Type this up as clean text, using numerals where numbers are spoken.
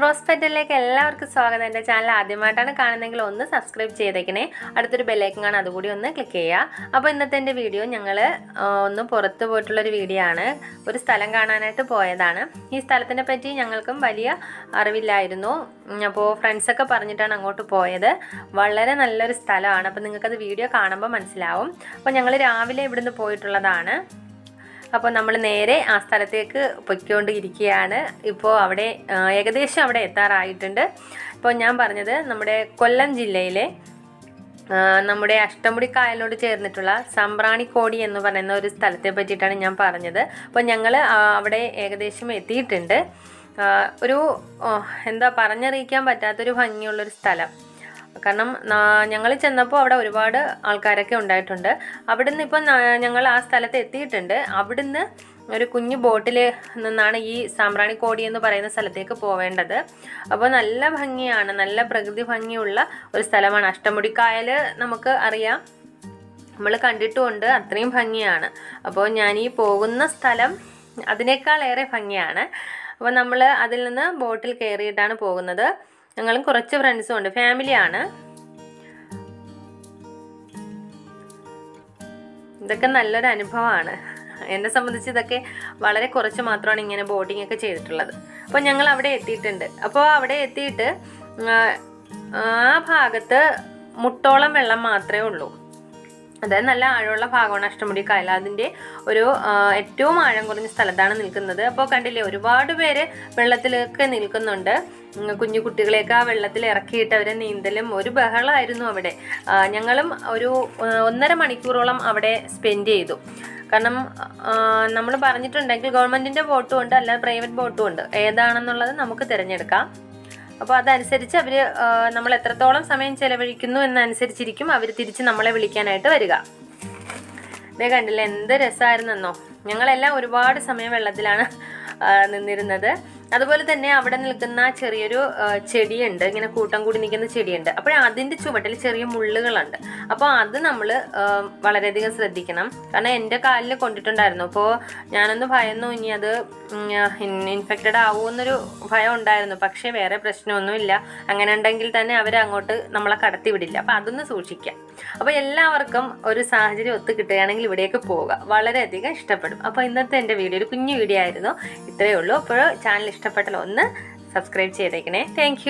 Rose പെറ്റലിലേക്ക് എല്ലാവർക്കും സ്വാഗതം. എൻ്റെ ചാനൽ ആദ്യമായിട്ടാണ് കാണുന്നതെങ്കിൽ ഒന്ന് സബ്സ്ക്രൈബ് ചെയ്തേക്കണേ. അടുത്തൊരു ബെല്ലൈക്കൺ കാണാം, അതുകൂടി ഒന്ന് ക്ലിക്ക് ചെയ്യുക. അപ്പോൾ ഇന്നത്തെ എൻ്റെ വീഡിയോ ഞങ്ങൾ ഒന്ന് പുറത്ത് പോയിട്ടുള്ളൊരു വീഡിയോ ആണ്. ഒരു സ്ഥലം കാണാനായിട്ട് പോയതാണ്. ഈ സ്ഥലത്തിനെ പറ്റി ഞങ്ങൾക്കും വലിയ അറിവില്ലായിരുന്നു. അപ്പോൾ ഫ്രണ്ട്സൊക്കെ പറഞ്ഞിട്ടാണ് അങ്ങോട്ട് പോയത്. വളരെ നല്ലൊരു സ്ഥലമാണ്. അപ്പോൾ നിങ്ങൾക്കത് വീഡിയോ കാണുമ്പോൾ മനസ്സിലാവും. അപ്പോൾ ഞങ്ങൾ രാവിലെ ഇവിടുന്ന് പോയിട്ടുള്ളതാണ്. അപ്പോൾ നമ്മൾ നേരെ ആ സ്ഥലത്തേക്ക് പൊയ്ക്കൊണ്ടിരിക്കുകയാണ്. ഇപ്പോൾ അവിടെ ഏകദേശം അവിടെ എത്താറായിട്ടുണ്ട്. ഇപ്പോൾ ഞാൻ പറഞ്ഞത് നമ്മുടെ കൊല്ലം ജില്ലയിലെ നമ്മുടെ അഷ്ടമുടി കായലിനോട് ചേർന്നിട്ടുള്ള സാമ്പ്രാണിക്കോടി എന്ന് പറയുന്ന ഒരു സ്ഥലത്തെ പറ്റിയിട്ടാണ് ഞാൻ പറഞ്ഞത്. അപ്പോൾ ഞങ്ങൾ അവിടെ ഏകദേശം എത്തിയിട്ടുണ്ട്. ഒരു എന്താ പറഞ്ഞറിയിക്കാൻ പറ്റാത്തൊരു ഭംഗിയുള്ളൊരു സ്ഥലം. കാരണം ഞങ്ങൾ ചെന്നപ്പോൾ അവിടെ ഒരുപാട് ആൾക്കാരൊക്കെ ഉണ്ടായിട്ടുണ്ട്. അവിടുന്ന് ഇപ്പം ഞങ്ങൾ ആ സ്ഥലത്ത് എത്തിയിട്ടുണ്ട്. അവിടുന്ന് ഒരു കുഞ്ഞു ബോട്ടിൽ നിന്നാണ് ഈ സാമ്പ്രാണിക്കോടി എന്ന് പറയുന്ന സ്ഥലത്തേക്ക് പോവേണ്ടത്. അപ്പോൾ നല്ല ഭംഗിയാണ്, നല്ല പ്രകൃതി ഭംഗിയുള്ള ഒരു സ്ഥലമാണ്. അഷ്ടമുടിക്കായൽ നമുക്ക് അറിയാം, നമ്മൾ കണ്ടിട്ടുമുണ്ട്, അത്രയും ഭംഗിയാണ്. അപ്പോൾ ഞാൻ ഈ പോകുന്ന സ്ഥലം അതിനേക്കാളേറെ ഭംഗിയാണ്. അപ്പോൾ നമ്മൾ അതിൽ നിന്ന് ബോട്ടിൽ കയറിയിട്ടാണ് പോകുന്നത്. ഞങ്ങളും കുറച്ച് ഫ്രണ്ട്സും ഉണ്ട്, ഫാമിലിയാണ്. ഇതൊക്കെ നല്ലൊരു അനുഭവമാണ്. എന്നെ സംബന്ധിച്ച് ഇതൊക്കെ വളരെ കുറച്ച് മാത്രമാണ് ഇങ്ങനെ ബോട്ടിംഗ് ഒക്കെ ചെയ്തിട്ടുള്ളത്. അപ്പോൾ ഞങ്ങൾ അവിടെ എത്തിയിട്ടുണ്ട്. അപ്പോൾ അവിടെ എത്തിയിട്ട് ആ ഭാഗത്ത് മുട്ടോളം വെള്ളം മാത്രമേ ഉള്ളൂ. അതായത് നല്ല ആഴമുള്ള ഭാഗമാണ് അഷ്ടമുടി കായൽ. അതിൻ്റെ ഒരു ഏറ്റവും ആഴം കുറഞ്ഞ സ്ഥലത്താണ് നിൽക്കുന്നത്. അപ്പോൾ കണ്ടില്ലേ, ഒരുപാട് പേര് വെള്ളത്തിലൊക്കെ നിൽക്കുന്നുണ്ട്. കുഞ്ഞു കുട്ടികളെയൊക്കെ ആ വെള്ളത്തിൽ ഇറക്കിയിട്ട് അവരെ നീന്തലും ഒരു ബഹളമായിരുന്നു അവിടെ. ഞങ്ങളും ഒരു 1.5 മണിക്കൂറോളം അവിടെ സ്പെൻഡ് ചെയ്തു. കാരണം നമ്മൾ പറഞ്ഞിട്ടുണ്ടെങ്കിൽ ഗവൺമെൻറ്റിൻ്റെ ബോട്ടും ഉണ്ട്, അല്ലാതെ പ്രൈവറ്റ് ബോട്ടും ഉണ്ട്. ഏതാണെന്നുള്ളത് നമുക്ക് തിരഞ്ഞെടുക്കാം. അപ്പോൾ അതനുസരിച്ച് അവർ നമ്മൾ എത്രത്തോളം സമയം ചെലവഴിക്കുന്നു എന്നനുസരിച്ചിരിക്കും അവർ തിരിച്ച് നമ്മളെ വിളിക്കാനായിട്ട് വരിക. ഇതേ കണ്ടില്ല, എന്ത് രസമായിരുന്നെന്നോ. ഞങ്ങളെല്ലാം ഒരുപാട് സമയം വെള്ളത്തിലാണ് നിന്നിരുന്നത്. അതുപോലെ തന്നെ അവിടെ നിൽക്കുന്ന ചെറിയൊരു ചെടിയുണ്ട്, ഇങ്ങനെ കൂട്ടം കൂടി നിൽക്കുന്ന ചെടിയുണ്ട്. അപ്പോൾ അതിൻ്റെ ചുവട്ടിൽ ചെറിയ മുള്ളുകളുണ്ട്. അപ്പോൾ അത് നമ്മൾ വളരെയധികം ശ്രദ്ധിക്കണം. കാരണം എൻ്റെ കാലിൽ കൊണ്ടിട്ടുണ്ടായിരുന്നു. അപ്പോൾ ഞാനൊന്ന് ഭയന്നു, ഇനി അത് ഇൻഫെക്റ്റഡ് ആവുമെന്നൊരു ഭയം ഉണ്ടായിരുന്നു. പക്ഷേ വേറെ പ്രശ്നമൊന്നുമില്ല. അങ്ങനെ ഉണ്ടെങ്കിൽ തന്നെ അവർ അങ്ങോട്ട് നമ്മളെ കടത്തി വിടില്ല. അപ്പോൾ അതൊന്ന് സൂക്ഷിക്കാം. അപ്പോൾ എല്ലാവർക്കും ഒരു സാഹചര്യം ഒത്തു കിട്ടുകയാണെങ്കിൽ ഇവിടേക്ക് പോവുക, വളരെയധികം ഇഷ്ടപ്പെടും. അപ്പോൾ ഇന്നത്തെ എൻ്റെ വീഡിയോ ഒരു കുഞ്ഞു വീഡിയോ ആയിരുന്നു, ഇത്രയേ ഉള്ളൂ. അപ്പോൾ ചാനൽ ഇഷ്ടപ്പെട്ടാൽ ഒന്ന് സബ്സ്ക്രൈബ് ചെയ്തേക്കണേ. താങ്ക്